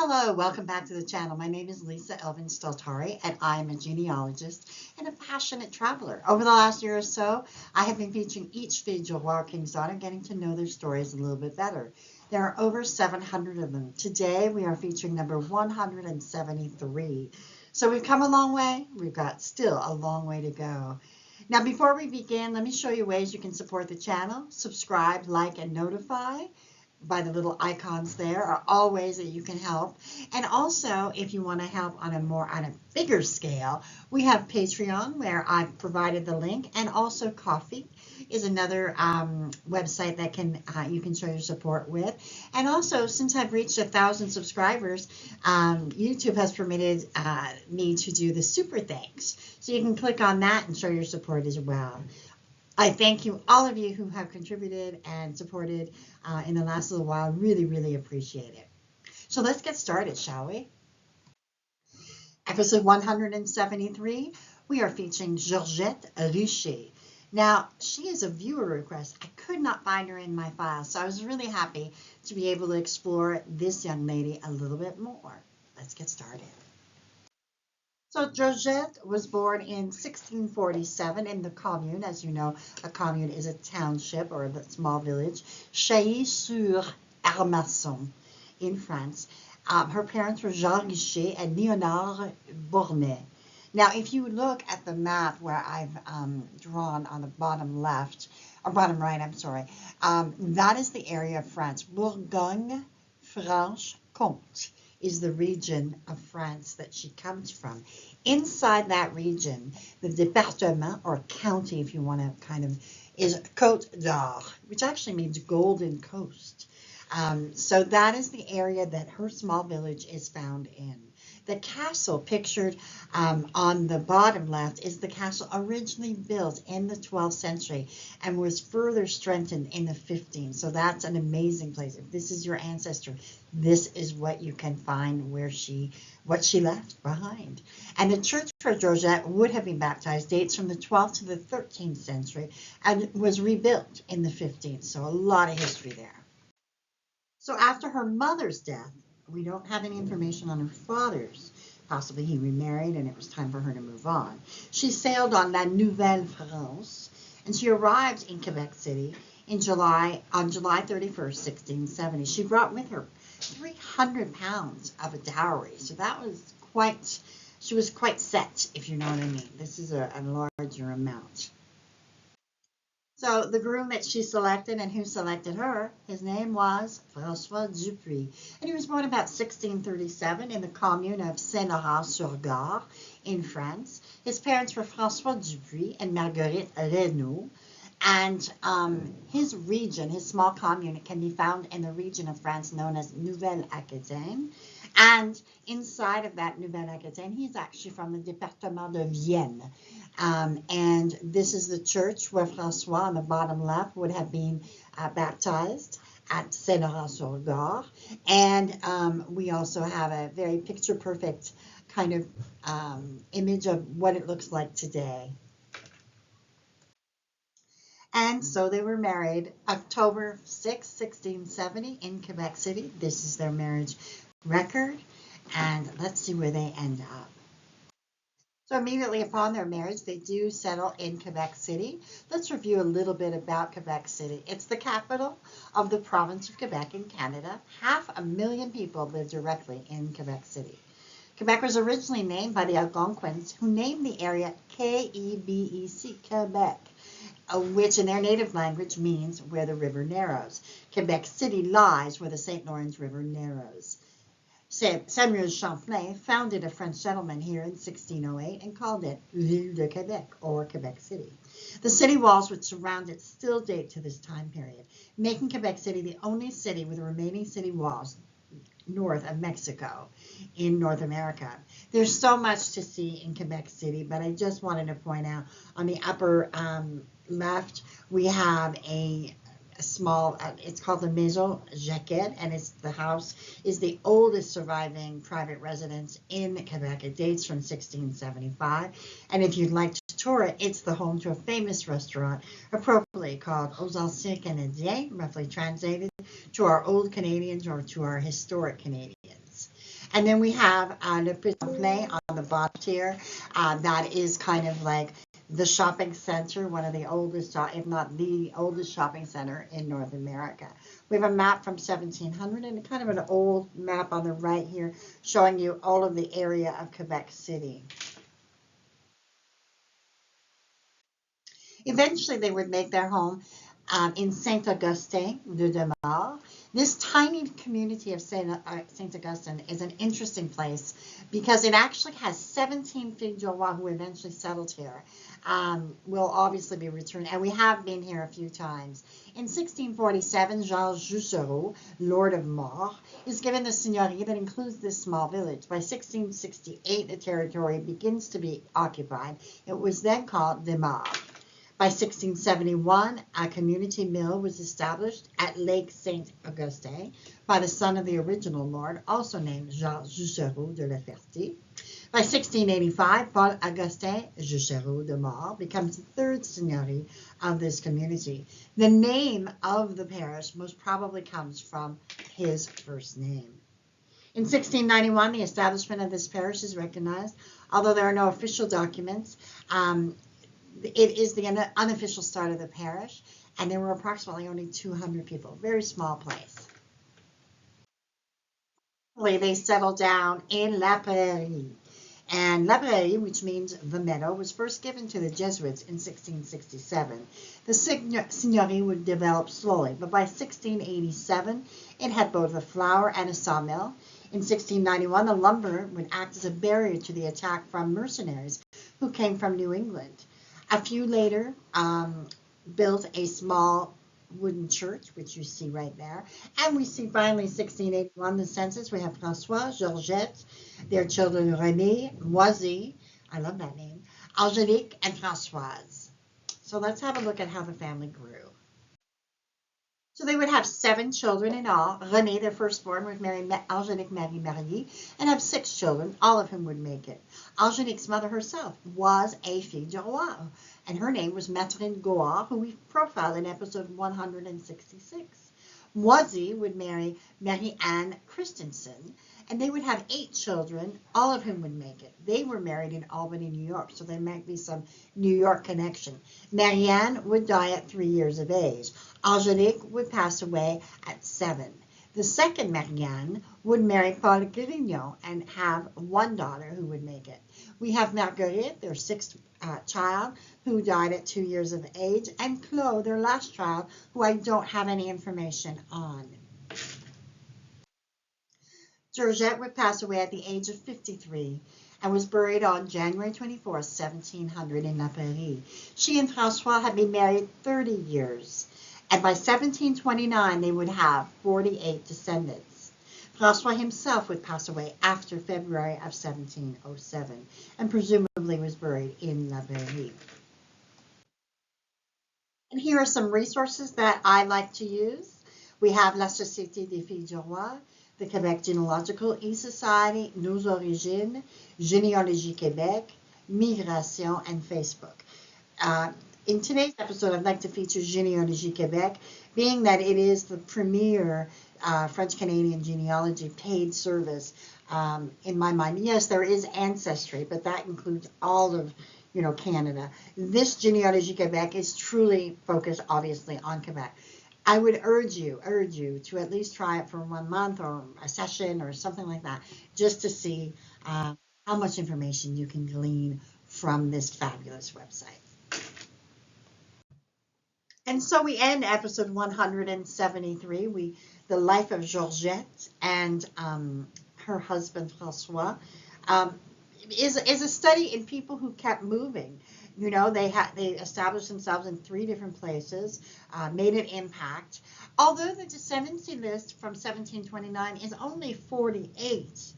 Hello, welcome back to the channel. My name is Lisa Elvin Steltari, and I am a genealogist and a passionate traveler. Over the last year or so, I have been featuring each individual Royal King's daughter, getting to know their stories a little bit better. There are over 700 of them. Today, we are featuring number 173. So we've come a long way. We've got still a long way to go. Now, before we begin, let me show you ways you can support the channel. Subscribe, like, and notify by the little icons there are all ways that you can help. And also, if you want to help on a bigger scale, we have Patreon, where I've provided the link, and also Coffee is another website that you can show your support with. And also, since I've reached 1,000 subscribers, YouTube has permitted me to do the super thanks. So you can click on that and show your support as well. I thank you, all of you who have contributed and supported in the last little while. Really, really appreciate it. So let's get started, shall we? Episode 173, we are featuring Georgette Richer. Now, she is a viewer request. I could not find her in my files, so I was really happy to be able to explore this young lady a little bit more. Let's get started. So Georgette was born in 1647 in the commune. As you know, a commune is a township or a small village, Chailly-sur-Armasson in France. Her parents were Jean Richer and Léonard Bournet. Now, if you look at the map where I've drawn on the bottom left, or bottom right, I'm sorry, that is the area of France. Bourgogne-Franche-Comté is the region of France that she comes from. Inside that region, the département, or county, if you want to is Côte d'Or, which actually means golden coast. So that is the area that her small village is found in. The castle pictured on the bottom left is the castle originally built in the 12th century and was further strengthened in the 15th. So that's an amazing place. If this is your ancestor, this is what you can find what she left behind. And the church where Georgette would have been baptized dates from the 12th to the 13th century and was rebuilt in the 15th. So a lot of history there. So after her mother's death, we don't have any information on her father's. Possibly he remarried and it was time for her to move on. She sailed on La Nouvelle France, and she arrived in Quebec City on July 31st, 1670. She brought with her 300 pounds of a dowry. So that was she was quite set, if you know what I mean. This is a larger amount. So the groom that she selected and who selected her, his name was Francois Dupuis. And he was born about 1637 in the commune of Saint-Laurent-sur-Gard in France. His parents were Francois Dupuis and Marguerite Reynaud. And his region, his small commune, can be found in the region of France known as Nouvelle-Aquitaine. And inside of that Nouvelle-Aquitaine, he's actually from the Département de Vienne. And this is the church where Francois, on the bottom left, would have been baptized at Saint-Laurent-sur-Gard. And we also have a very picture-perfect kind of image of what it looks like today. And so they were married October 6, 1670 in Quebec City. This is their marriage record. And let's see where they end up. So immediately upon their marriage, they do settle in Quebec City. Let's review a little bit about Quebec City. It's the capital of the province of Quebec in Canada. 500,000 people live directly in Quebec City. Quebec was originally named by the Algonquins, who named the area K-E-B-E-C, Quebec, which in their native language means where the river narrows. Quebec City lies where the St. Lawrence River narrows. Samuel Champlain founded a French settlement here in 1608 and called it Ville de Québec, or Quebec City. The city walls which surround it still date to this time period, making Quebec City the only city with remaining city walls north of Mexico in North America. There's so much to see in Quebec City, but I just wanted to point out on the upper left, we have a small, it's called the Maison Jacquette, and the house is the oldest surviving private residence in Quebec. It dates from 1675, and if you'd like to tour it, it's the home to a famous restaurant, appropriately called Aux Anciens Canadiens, roughly translated to our old Canadians or to our historic Canadians. And then we have Le Petit Plain on the bottom here. That is kind of like the shopping center, one of the oldest, if not the oldest shopping center in North America. We have a map from 1700 and kind of an old map on the right here showing you all of the area of Quebec City. Eventually, they would make their home in Saint-Augustin de Demarre. This tiny community of Saint-Augustin is an interesting place because it actually has 17 filles du roi who eventually settled here. Will obviously be returned, and we have been here a few times. In 1647, Jean Jussereau, Lord of Mort, is given the seigneurie that includes this small village. By 1668, the territory begins to be occupied. It was then called Demarre. By 1671, a community mill was established at Lake Saint-Augustin by the son of the original lord, also named Jean Jussereau de la Ferté. By 1685, Paul Augustin Jussereau de Mort becomes the third seigneurie of this community. The name of the parish most probably comes from his first name. In 1691, the establishment of this parish is recognized, although there are no official documents. It is the unofficial start of the parish, and there were approximately only 200 people. Very small place. They settled down in La Prairie. And La Prairie, which means the meadow, was first given to the Jesuits in 1667. The seigneurie would develop slowly, but by 1687, it had both a flour and a sawmill. In 1691, the lumber would act as a barrier to the attack from mercenaries who came from New England. A few later, built a small wooden church, which you see right there. And we see finally 1681, the census. We have Francois, Georgette, their children René, Moisy, I love that name, Angélique, and Françoise. So let's have a look at how the family grew. So they would have 7 children in all. René, their firstborn, would marry Angélique Marie and have 6 children, all of whom would make it. Angélique's mother herself was a fille du roi, and her name was Mathilde Goard, who we profiled in episode 166. Moisy would marry Marie-Anne Christensen, and they would have 8 children, all of whom would make it. They were married in Albany, New York, so there might be some New York connection. Marie-Anne would die at 3 years of age. Angélique would pass away at 7. The second Marie-Anne would marry Paul Grignon and have 1 daughter who would make it. We have Marguerite, their 6th child, who died at 2 years of age, and Claude, their last child, who I don't have any information on. Georgette would pass away at the age of 53 and was buried on January 24, 1700 in La Prairie. She and Francois had been married 30 years, and by 1729 they would have 48 descendants. Francois himself would pass away after February of 1707 and presumably was buried in La Prairie. And here are some resources that I like to use. We have La Société des Filles du Roi, the Quebec Genealogical E-Society, Nos Origines, Généalogie Québec, Migration, and Facebook. In today's episode, I'd like to feature Généalogie Québec, being that it is the premier French-Canadian genealogy paid service in my mind. Yes, there is Ancestry, but that includes all of Canada. This Généalogie Québec is truly focused, obviously, on Quebec. I would urge you to at least try it for 1 month or a session or something like that, just to see how much information you can glean from this fabulous website. And so we end episode 173, the life of Georgette and her husband Francois, is a study in people who kept moving. They established themselves in 3 different places, made an impact. Although the descendancy list from 1729 is only 48,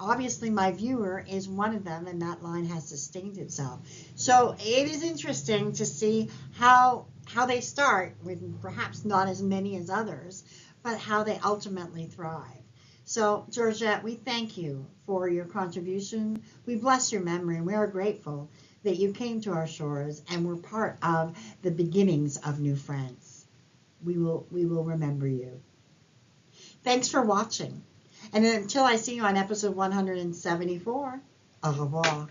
obviously my viewer is one of them, and that line has sustained itself. So it is interesting to see how they start with perhaps not as many as others, but how they ultimately thrive. So, Georgette, we thank you for your contribution. We bless your memory, and we are grateful that you came to our shores and were part of the beginnings of New France. We will remember you. Thanks for watching. And then until I see you on episode 174, au revoir.